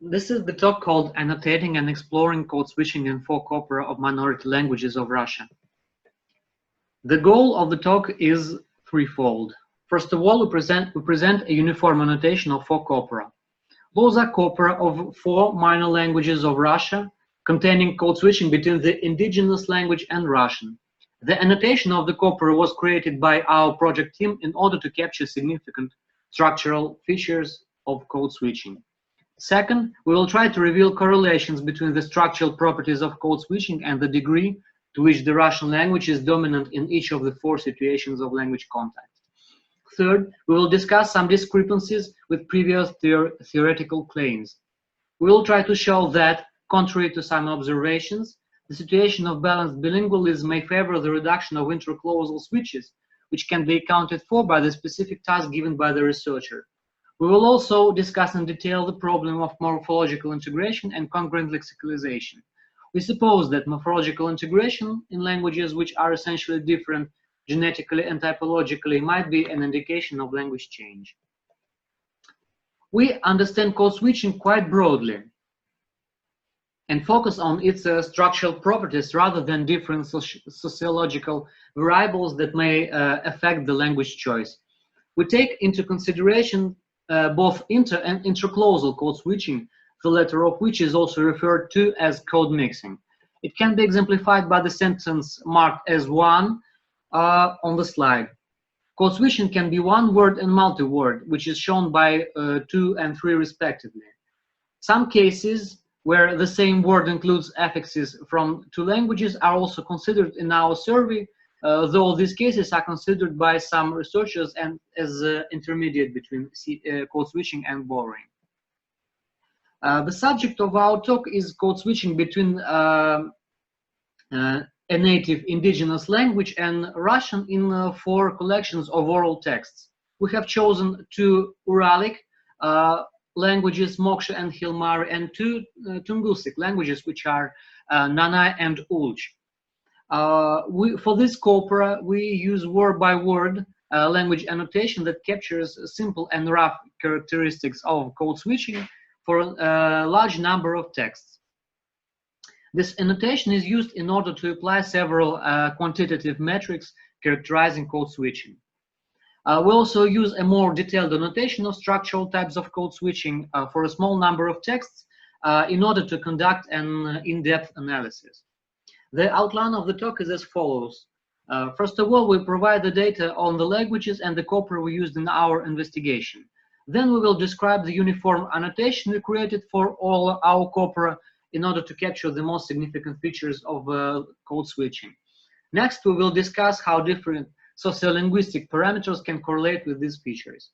This is the talk called Annotating and Exploring Code Switching in 4 corpora of Minority Languages of Russia. The goal of the talk is threefold. First of all, we present a uniform annotation of 4 corpora. Those are corpora of 4 minor languages of Russia, containing code switching between the indigenous language and Russian. The annotation of the corpora was created by our project team in order to capture significant structural features of code switching. Second, we will try to reveal correlations between the structural properties of code switching and the degree to which the Russian language is dominant in each of the 4 situations of language contact. Third, we will discuss some discrepancies with previous theoretical claims. We will try to show that, contrary to some observations, the situation of balanced bilingualism may favor the reduction of inter-clausal switches, which can be accounted for by the specific task given by the researcher. We will also discuss in detail the problem of morphological integration and congruent lexicalization. We suppose that morphological integration in languages which are essentially different genetically and typologically might be an indication of language change. We understand code switching quite broadly and focus on its structural properties rather than different sociological variables that may affect the language choice. We take into consideration both inter and inter-clausal code switching, the latter of which is also referred to as code mixing. It can be exemplified by the sentence marked as 1 on the slide. Code switching can be one word and multi-word, which is shown by 2 and 3 respectively. Some cases where the same word includes affixes from 2 languages are also considered in our survey, though these cases are considered by some researchers as intermediate between code switching and borrowing. The subject of our talk is code switching between a native indigenous language and Russian in 4 collections of oral texts. We have chosen 2 Uralic languages, Moksha and Khilmari, and 2 Tungusic languages, which are Nanai and Ulch. For this corpora, we use word-by-word language annotation that captures simple and rough characteristics of code switching for a large number of texts. This annotation is used in order to apply several quantitative metrics characterizing code switching. We also use a more detailed annotation of structural types of code switching for a small number of texts in order to conduct an in-depth analysis. The outline of the talk is as follows. First of all, we provide the data on the languages and the corpora we used in our investigation. Then we will describe the uniform annotation we created for all our corpora in order to capture the most significant features of code switching. Next, we will discuss how different sociolinguistic parameters can correlate with these features.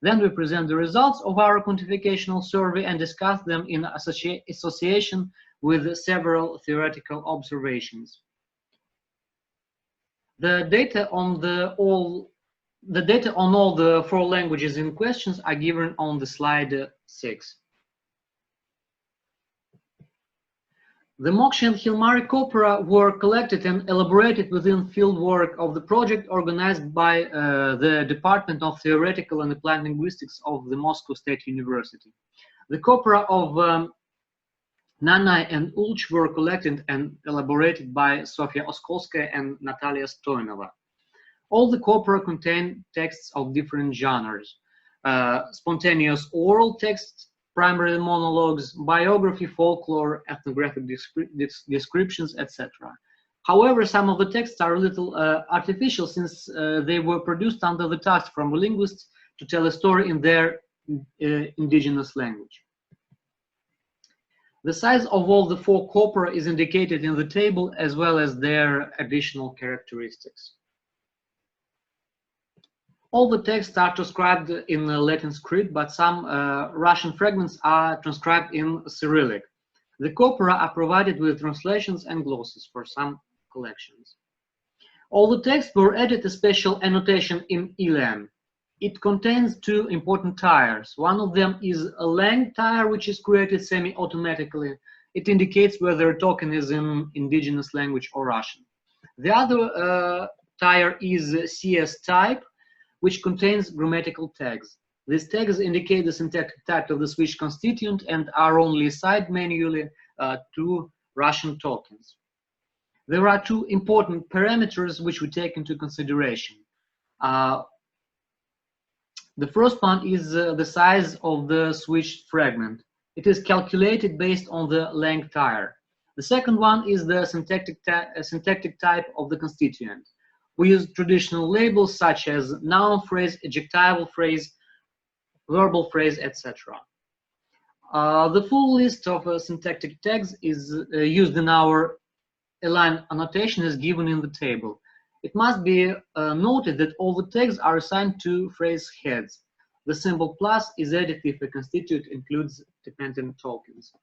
Then we present the results of our quantificational survey and discuss them in association with several theoretical observations. The data on all the 4 languages in questions are given on the slide 6. The Moksha and Khilmari corpora were collected and elaborated within fieldwork of the project organized by the Department of Theoretical and Applied Linguistics of the Moscow State University. The corpora of Nanai and Ulch were collected and elaborated by Sofia Oskolskaya and Natalia Stoynova. All the corpora contain texts of different genres: spontaneous oral texts, primary monologues, biography, folklore, ethnographic descriptions, etc. However, some of the texts are a little artificial, since they were produced under the task from linguists to tell a story in their indigenous language. The size of all the 4 corpora is indicated in the table, as well as their additional characteristics. All the texts are transcribed in Latin script, but some Russian fragments are transcribed in Cyrillic. The corpora are provided with translations and glosses for some collections. All the texts were added a special annotation in ELAN. It contains 2 important tiers. One of them is a lang tier, which is created semi-automatically. It indicates whether a token is in indigenous language or Russian. The other tier is CS type, which contains grammatical tags. These tags indicate the syntactic type of the switch constituent and are only assigned manually to Russian tokens. There are two important parameters which we take into consideration. The first one is the size of the switched fragment. It is calculated based on the length tier. The second one is the syntactic type of the constituent. We use traditional labels such as noun phrase, adjectival phrase, verbal phrase, etc. The full list of syntactic tags is used in our align annotation as given in the table. It must be noted that all the tags are assigned to phrase heads. The symbol plus is added if a constituent includes dependent tokens.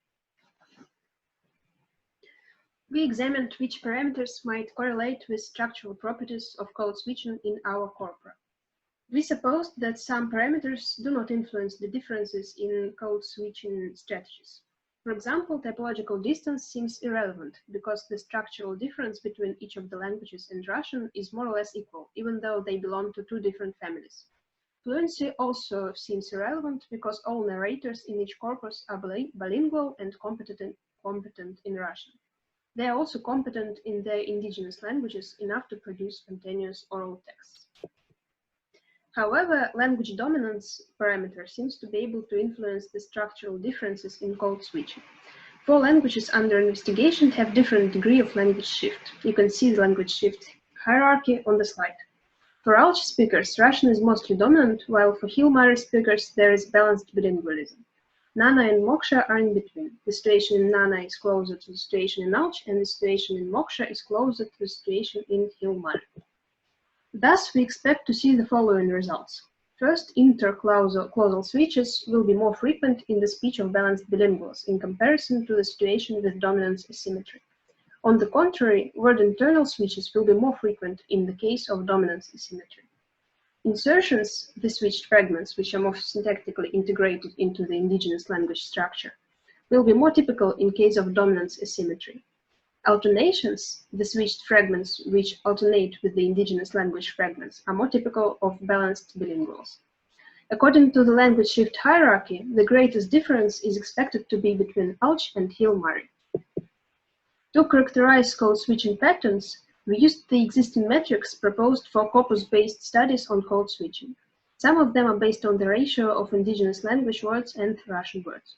We examined which parameters might correlate with structural properties of code switching in our corpora. We supposed that some parameters do not influence the differences in code switching strategies. For example, typological distance seems irrelevant because the structural difference between each of the languages and Russian is more or less equal, even though they belong to two different families. Fluency also seems irrelevant because all narrators in each corpus are bilingual and competent in Russian. They are also competent in their indigenous languages enough to produce spontaneous oral texts. However, language dominance parameter seems to be able to influence the structural differences in code switching. 4 languages under investigation have different degree of language shift. You can see the language shift hierarchy on the slide. For Alch speakers, Russian is mostly dominant, while for Hill-Murray speakers, there is balanced bilingualism. Nana and Moksha are in between. The situation in Nana is closer to the situation in Alch, and the situation in Moksha is closer to the situation in Hill-Murray. Thus, we expect to see the following results. First, inter-clausal switches will be more frequent in the speech of balanced bilinguals in comparison to the situation with dominance asymmetry. On the contrary, word-internal switches will be more frequent in the case of dominance asymmetry. Insertions, the switched fragments, which are more syntactically integrated into the indigenous language structure, will be more typical in case of dominance asymmetry. Alternations, the switched fragments which alternate with the indigenous language fragments, are more typical of balanced bilinguals. According to the language shift hierarchy, the greatest difference is expected to be between Alch and Hill-Murray. To characterize code switching patterns, we used the existing metrics proposed for corpus-based studies on code switching. Some of them are based on the ratio of indigenous language words and Russian words.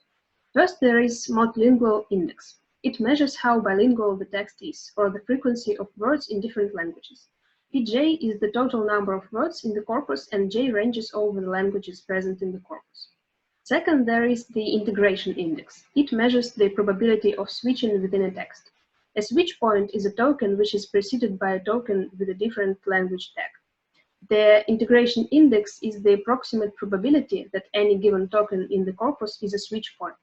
First, there is multilingual index. It measures how bilingual the text is, or the frequency of words in different languages. Pj is the total number of words in the corpus, and j ranges over the languages present in the corpus. Second, there is the integration index. It measures the probability of switching within a text. A switch point is a token which is preceded by a token with a different language tag. The integration index is the approximate probability that any given token in the corpus is a switch point.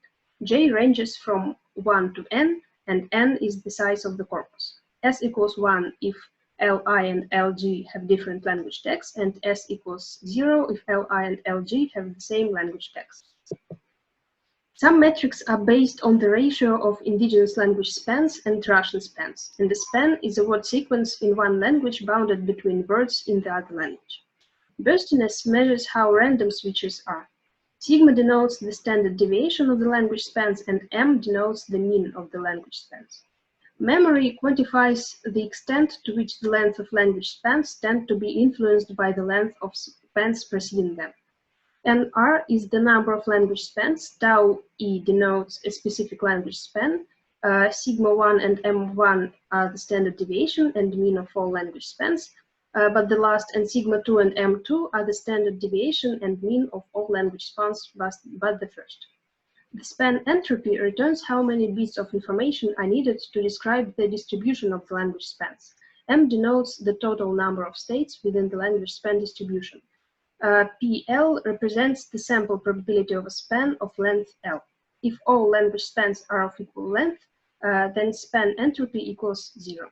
J ranges from 1 to n, and n is the size of the corpus. S equals 1 if Li and Lg have different language tags, and S equals 0 if Li and Lg have the same language tags. Some metrics are based on the ratio of indigenous language spans and Russian spans, and the span is a word sequence in one language bounded between words in the other language. Burstiness measures how random switches are. Sigma denotes the standard deviation of the language spans, and M denotes the mean of the language spans. Memory quantifies the extent to which the length of language spans tend to be influenced by the length of spans preceding them. NR is the number of language spans, tau E denotes a specific language span, sigma 1 and M1 are the standard deviation and mean of all language spans, but the last and sigma 2 and M2 are the standard deviation and mean of all language spans but the first. The span entropy returns how many bits of information are needed to describe the distribution of the language spans. M denotes the total number of states within the language span distribution. PL represents the sample probability of a span of length L. If all language spans are of equal length, then span entropy equals 0.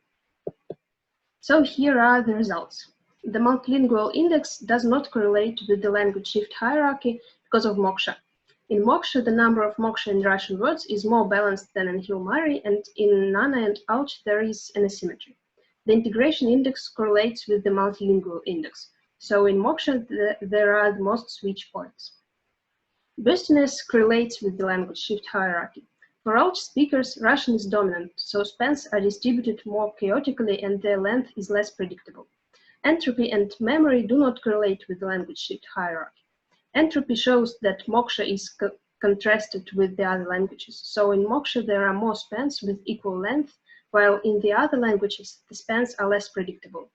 So here are the results. The multilingual index does not correlate with the language shift hierarchy because of Moksha. In Moksha, the number of Moksha in Russian words is more balanced than in Hill-Murray, and in Nana and Alch there is an asymmetry. The integration index correlates with the multilingual index. So in Moksha, there are the most switch points. Burstiness correlates with the language shift hierarchy. For all speakers, Russian is dominant, so spans are distributed more chaotically and their length is less predictable. Entropy and memory do not correlate with the language shift hierarchy. Entropy shows that Moksha is contrasted with the other languages. So in Moksha, there are more spans with equal length, while in the other languages, the spans are less predictable.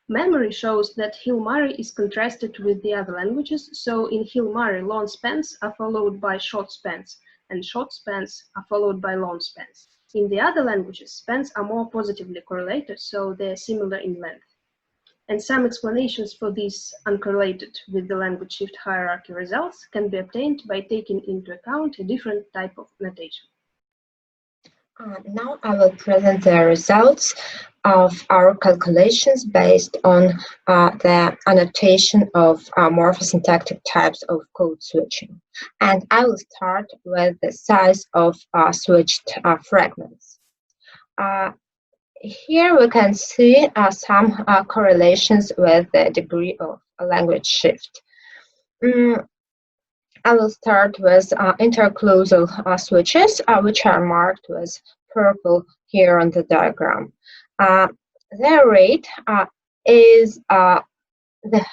Memory shows that Hill-Murray is contrasted with the other languages, so in Hill-Murray, long spans are followed by short spans, and short spans are followed by long spans. In the other languages, spans are more positively correlated, so they are similar in length. And some explanations for these uncorrelated with the language shift hierarchy results can be obtained by taking into account a different type of annotation. Now I will present the results of our calculations based on the annotation of morphosyntactic types of code switching. And I will start with the size of switched fragments. Here we can see some correlations with the degree of language shift. I will start with inter-clausal switches, which are marked with purple here on the diagram. Their rate is the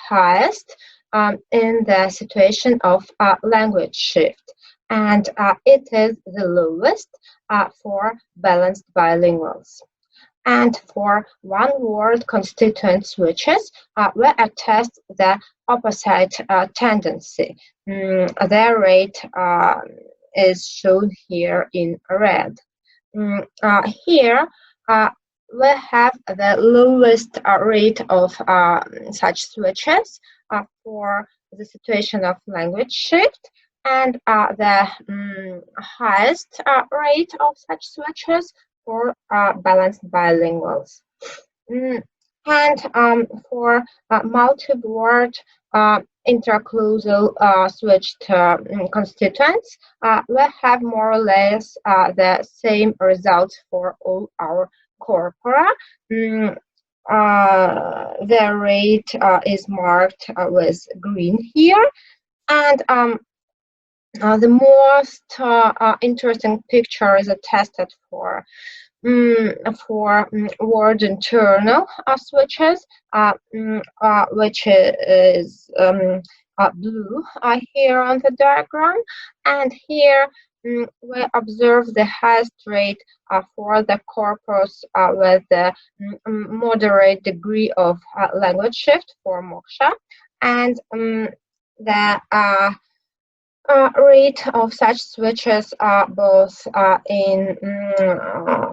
highest in the situation of language shift, and it is the lowest for balanced bilinguals. And for one-word constituent switches, we attest the opposite tendency. Their rate is shown here in red. Here, we have the lowest rate of such switches for the situation of language shift, and the highest rate of such switches for balanced bilinguals. And for multi-word inter-clausal switched constituents, we have more or less the same results for all our corpora. The rate is marked with green here, and the most interesting picture is attested for word internal switches, which is blue here on the diagram, and here we observe the highest rate for the corpus with the moderate degree of language shift for Moksha, and the rate of such switches both in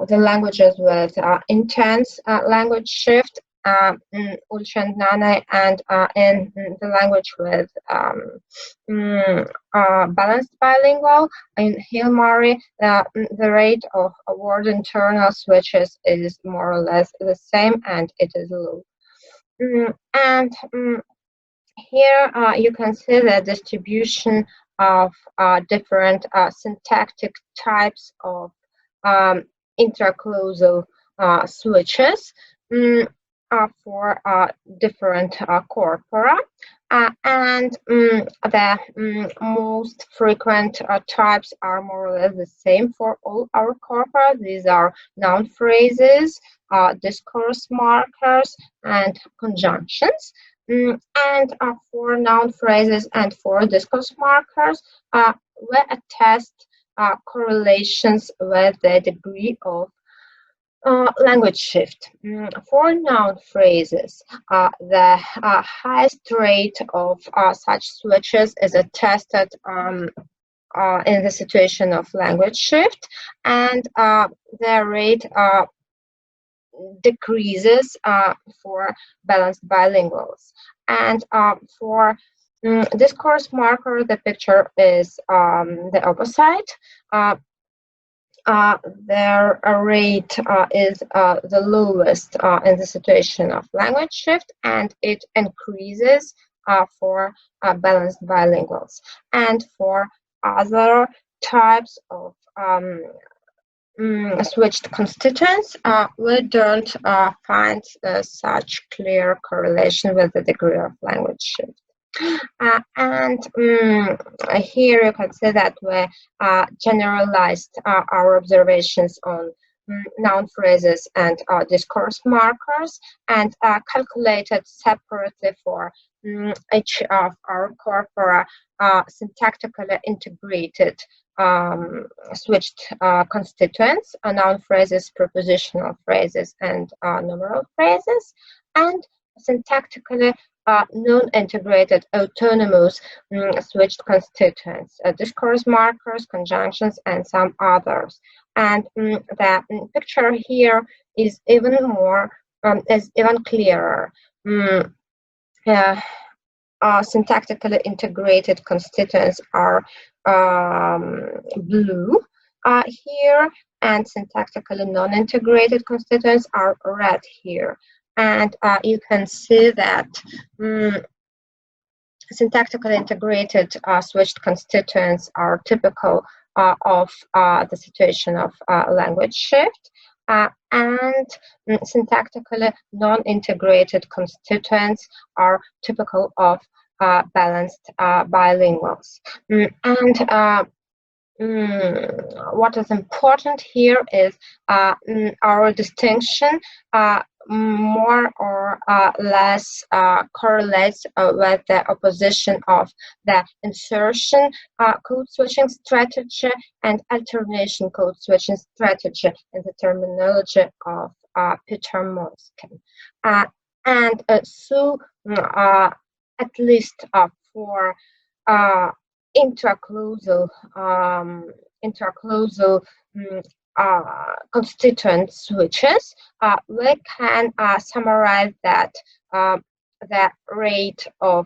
the languages with intense language shift, Ulch and Nane, and in the language with balanced bilingual. In Hill-Murray, the rate of word internal switches is more or less the same, and it is low. And here you can see the distribution of different syntactic types of inter-clausal switches for different corpora, and the most frequent types are more or less the same for all our corpora. These are noun phrases, discourse markers, and conjunctions. And for noun phrases and for discourse markers, we attest correlations with the degree of language shift. For noun phrases, the highest rate of such switches is attested in the situation of language shift, and the rate decreases for balanced bilinguals. And for discourse marker, the picture is the opposite. Their rate is the lowest in the situation of language shift, and it increases for balanced bilinguals. And for other types of switched constituents, we don't find such clear correlation with the degree of language shift. Here you can see that we generalized our observations on noun phrases and discourse markers, and calculated separately for each of our corpora syntactically integrated switched constituents, noun phrases, prepositional phrases, and numeral phrases, and syntactically non-integrated autonomous switched constituents, discourse markers, conjunctions, and some others. And the picture here is even more, is even clearer. Syntactically integrated constituents are blue here, and syntactically non-integrated constituents are red here. And you can see that syntactically integrated switched constituents are typical of the situation of language shift, and syntactically non-integrated constituents are typical of balanced bilinguals. What is important here is our distinction more or less correlates with the opposition of the insertion code switching strategy and alternation code switching strategy in the terminology of Peter Moleskine. So at least for inter-clausal constituent switches, we can summarize that the rate of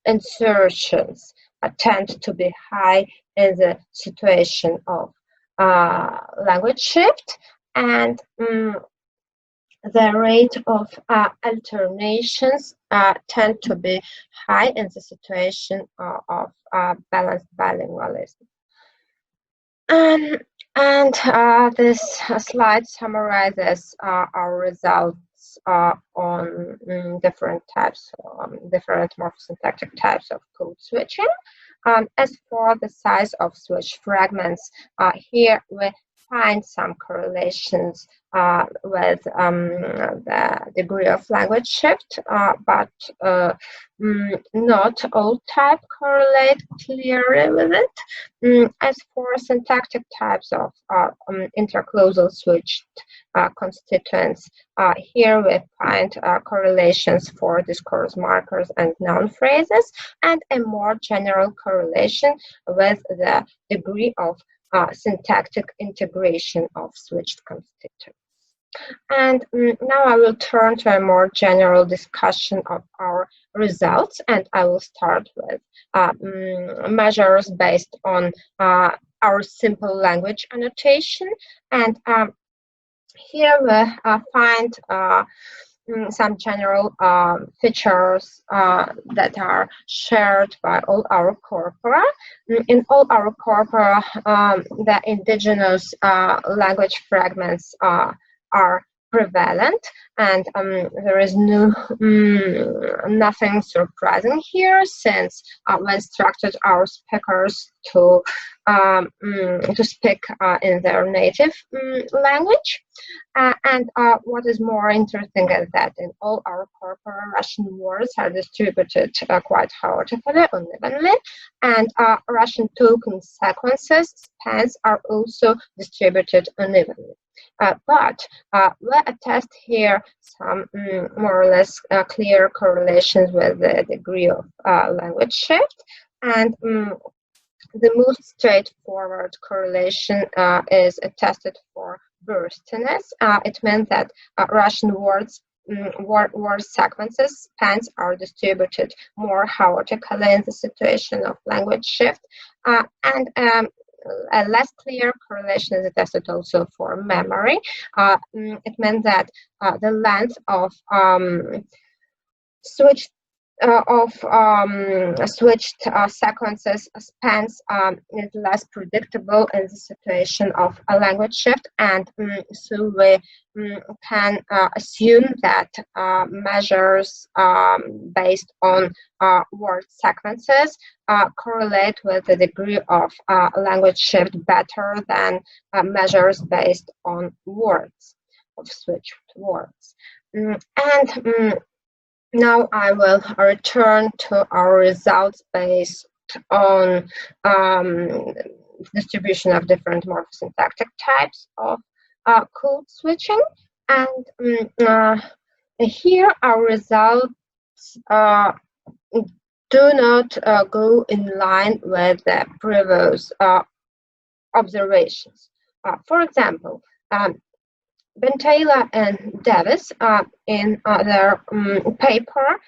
insertions tend to be high in the situation of language shift, and the rate of alternations tend to be high in the situation of balanced bilingualism. This slide summarizes our results on different types, different morphosyntactic types of code switching. As for the size of switch fragments, here we find some correlations with the degree of language shift, but not all types correlate clearly with it. As for syntactic types of inter-clausal switched constituents, here we find correlations for discourse markers and noun phrases, and a more general correlation with the degree of syntactic integration of switched constituents. And now I will turn to a more general discussion of our results, and I will start with measures based on our simple language annotation. And here we find some general features that are shared by all our corpora. In all our corpora, the indigenous language fragments are prevalent, and there is nothing surprising here, since we instructed our speakers to speak in their native language. And what is more interesting is that in all our corpora, Russian words are distributed quite chaotically, unevenly, and Russian token sequences spans are also distributed unevenly. But we attest here some more or less clear correlations with the degree of language shift, and the most straightforward correlation is attested for burstiness. It means that Russian words word sequences spans are distributed more chaotically in the situation of language shift, and a less clear correlation is attested also for memory. It means that the length of switched switched sequences spans is less predictable in the situation of a language shift, and so we can assume that measures based on word sequences correlate with the degree of language shift better than measures based on words, of switched words. Now I will return to our results based on distribution of different morphosyntactic types of code switching. And here our results do not go in line with the previous observations. For example, Bentayla and Davis in their paper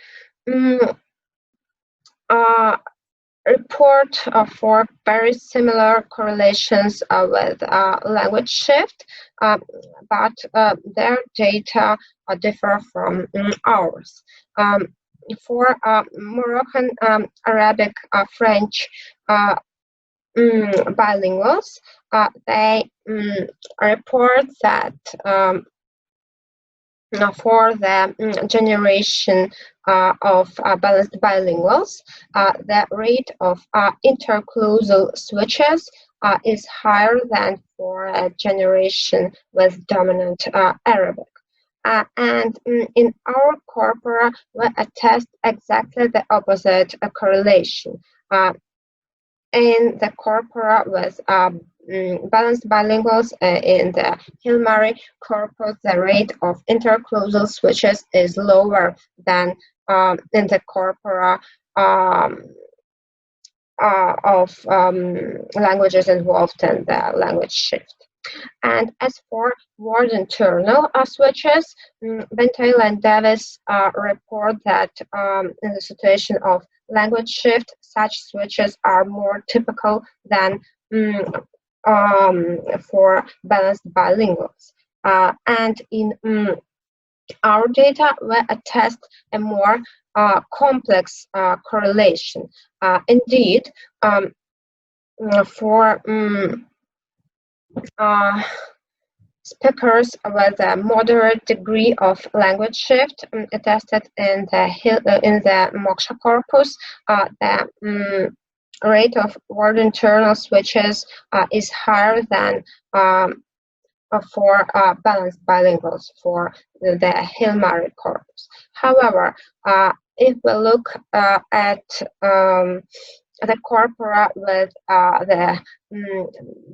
report for very similar correlations with language shift, but their data differ from ours. For Moroccan, Arabic, French bilinguals, they report that for the generation of balanced bilinguals, the rate of inter-clausal switches is higher than for a generation with dominant Arabic. And in our corpora, we attest exactly the opposite correlation. In the corpora with balanced bilinguals, in the Hill-Murray corpus, the rate of interclausal switches is lower than in the corpora of languages involved in the language shift. And as for word internal switches, Bentayla and Davis report that in the situation of language shift, such switches are more typical than for balanced bilinguals. And in our data, we attest a more complex correlation. Indeed, for speakers with a moderate degree of language shift attested in the Moksha corpus, the rate of word internal switches is higher than for balanced bilinguals for the Hill-Murray corpus. However, if we look at the corpora with the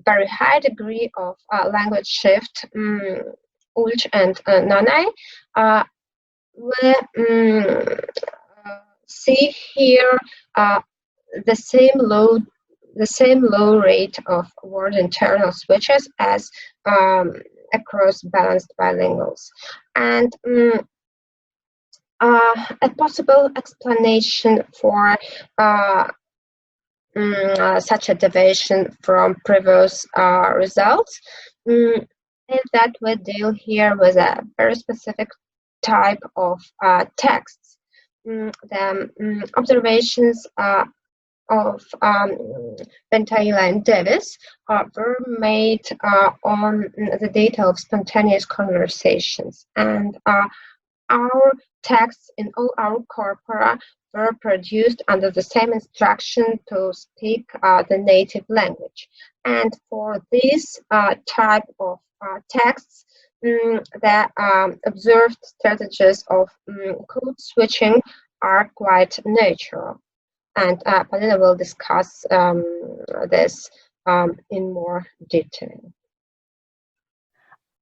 very high degree of language shift, Ulch and Nanay, we see here the same low rate of word internal switches as across balanced bilinguals. And a possible explanation for such a deviation from previous results is that we deal here with a very specific type of texts. The observations of Bentayla and Davis were made on the data of spontaneous conversations, and our texts in all our corpora were produced under the same instruction to speak the native language. And for this type of texts, the observed strategies of code switching are quite natural. And Polina will discuss this in more detail.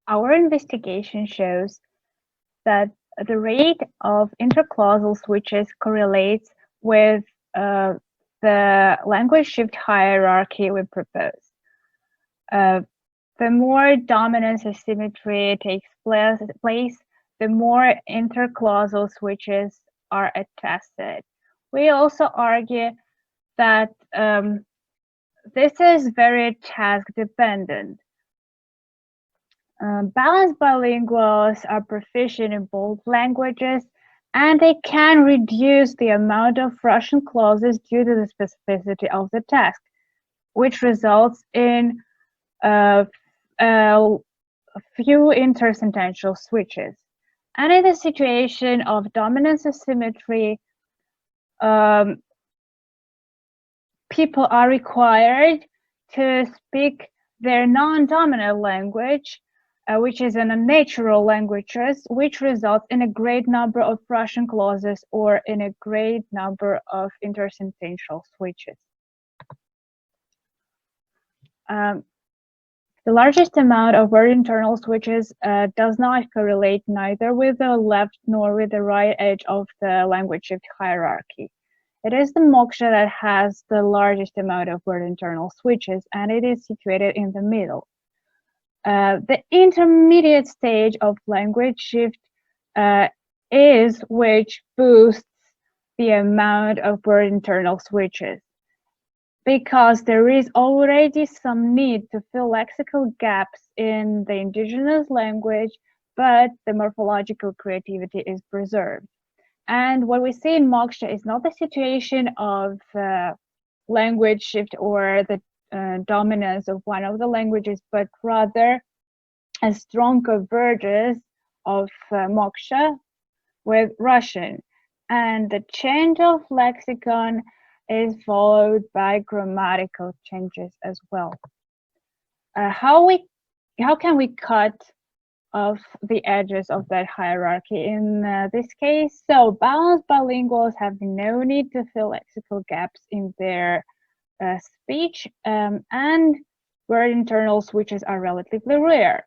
Our investigation shows that the rate of interclausal switches correlates with the language shift hierarchy we propose. The more dominance asymmetry takes place, the more interclausal switches are attested. We also argue that this is very task dependent. Balanced bilinguals are proficient in both languages, and they can reduce the amount of Russian clauses due to the specificity of the task, which results in a few intersentential switches. And in the situation of dominance asymmetry, people are required to speak their non-dominant language, which is an unnatural languages, which results in a great number of Russian clauses or in a great number of intersentential switches. The largest amount of word internal switches does not correlate neither with the left nor with the right edge of the language shift hierarchy. It is the moksha that has the largest amount of word internal switches, and it is situated in the middle. The intermediate stage of language shift is which boosts the amount of word internal switches, because there is already some need to fill lexical gaps in the indigenous language, but the morphological creativity is preserved. And what we see in moksha is not the situation of language shift or the dominance of one of the languages, but rather a strong convergence of moksha with Russian. And the change of lexicon is followed by grammatical changes as well. How can we cut off the edges of that hierarchy in this case? So balanced bilinguals have no need to fill lexical gaps in their speech, and word internal switches are relatively rare.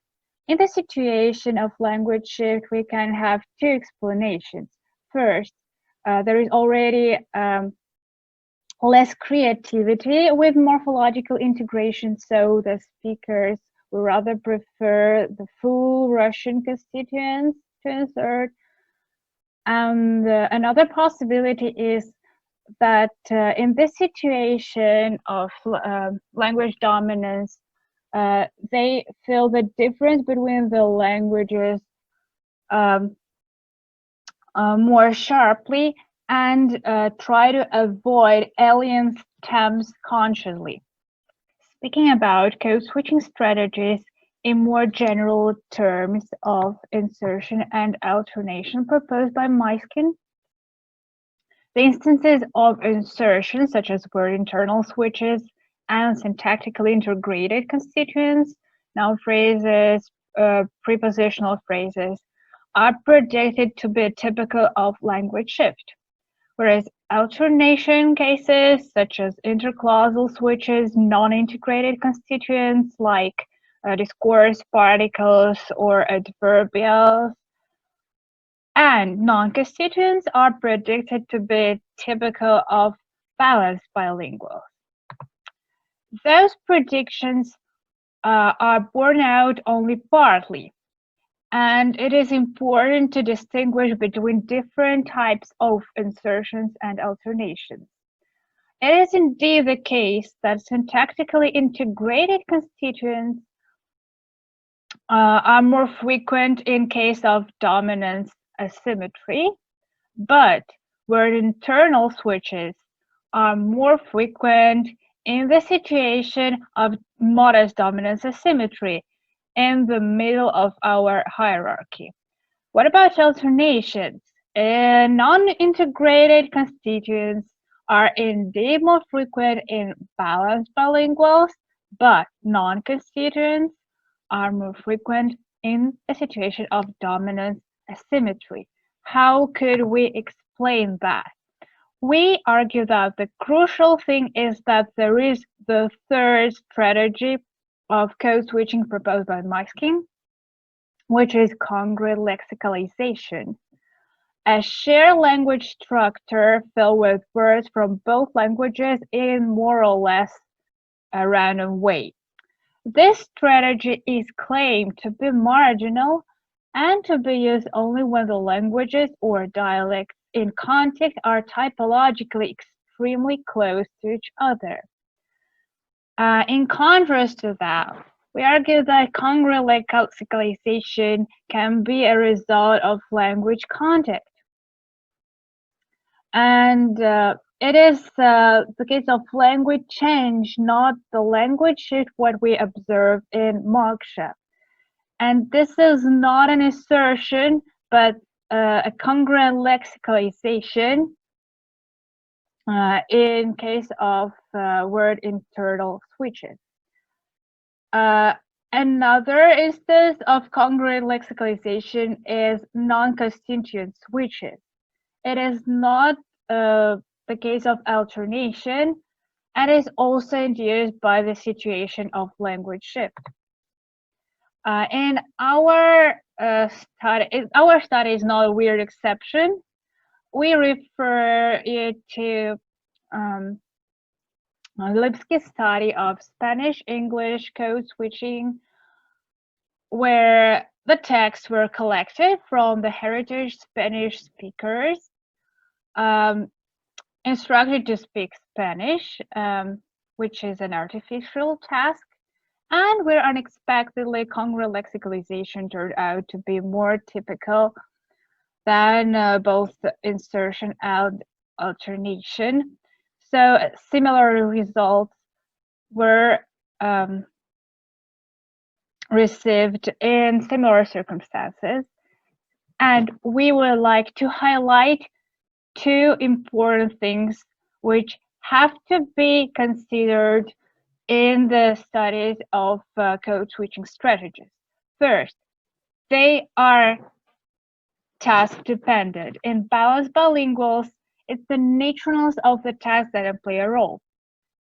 In the situation of language shift, we can have two explanations. First, there is already less creativity with morphological integration, so the speakers would rather prefer the full Russian constituents to insert. And another possibility is that in this situation of language dominance, they feel the difference between the languages more sharply and try to avoid alien stems consciously. Speaking about code switching strategies in more general terms of insertion and alternation proposed by Myskin, the instances of insertion, such as word internal switches and syntactically integrated constituents, noun phrases, prepositional phrases, are predicted to be typical of language shift, whereas alternation cases, such as inter-clausal switches, non-integrated constituents like discourse particles or adverbials, and non-constituents are predicted to be typical of balanced bilinguals. Those predictions are borne out only partly, and it is important to distinguish between different types of insertions and alternations. It is indeed the case that syntactically integrated constituents are more frequent in case of dominance asymmetry, but word internal switches are more frequent in the situation of modest dominance asymmetry in the middle of our hierarchy. What about alternations? Non-integrated constituents are indeed more frequent in balanced bilinguals, but non-constituents are more frequent in a situation of dominance asymmetry. How could we explain that? We argue that the crucial thing is that there is the third strategy of code switching proposed by Myskin, which is congruent lexicalization. A shared language structure filled with words from both languages in more or less a random way. This strategy is claimed to be marginal and to be used only when the languages or dialects in context are typologically extremely close to each other. In contrast to that, we argue that congruent lexicalization can be a result of language context. And it is the case of language change, not the language shift, what we observe in moksha. And this is not an assertion, but a congruent lexicalization in case of word internal switches. Another instance of congruent lexicalization is non-constituent switches. It is not the case of alternation, and is also induced by the situation of language shift. In our study is not a weird exception. We refer it to Lipsky's study of Spanish-English code switching, where the texts were collected from the heritage Spanish speakers, instructed to speak Spanish, which is an artificial task, and where unexpectedly congruent lexicalization turned out to be more typical than both insertion and alternation. So similar results were received in similar circumstances. And we would like to highlight two important things which have to be considered in the studies of code switching strategies. First, they are task dependent. In balanced bilinguals, it's the naturalness of the task that play a role.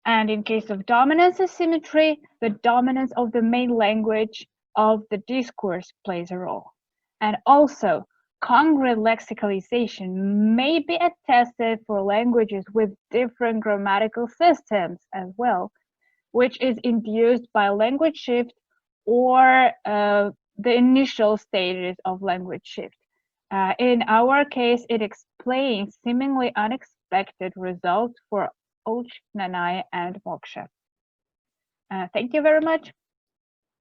And in case of dominance asymmetry, the dominance of the main language of the discourse plays a role. And also, congruent lexicalization may be attested for languages with different grammatical systems as well, which is induced by language shift or the initial stages of language shift. In our case, it explains seemingly unexpected results for Nanai and Moksha. Thank you very much.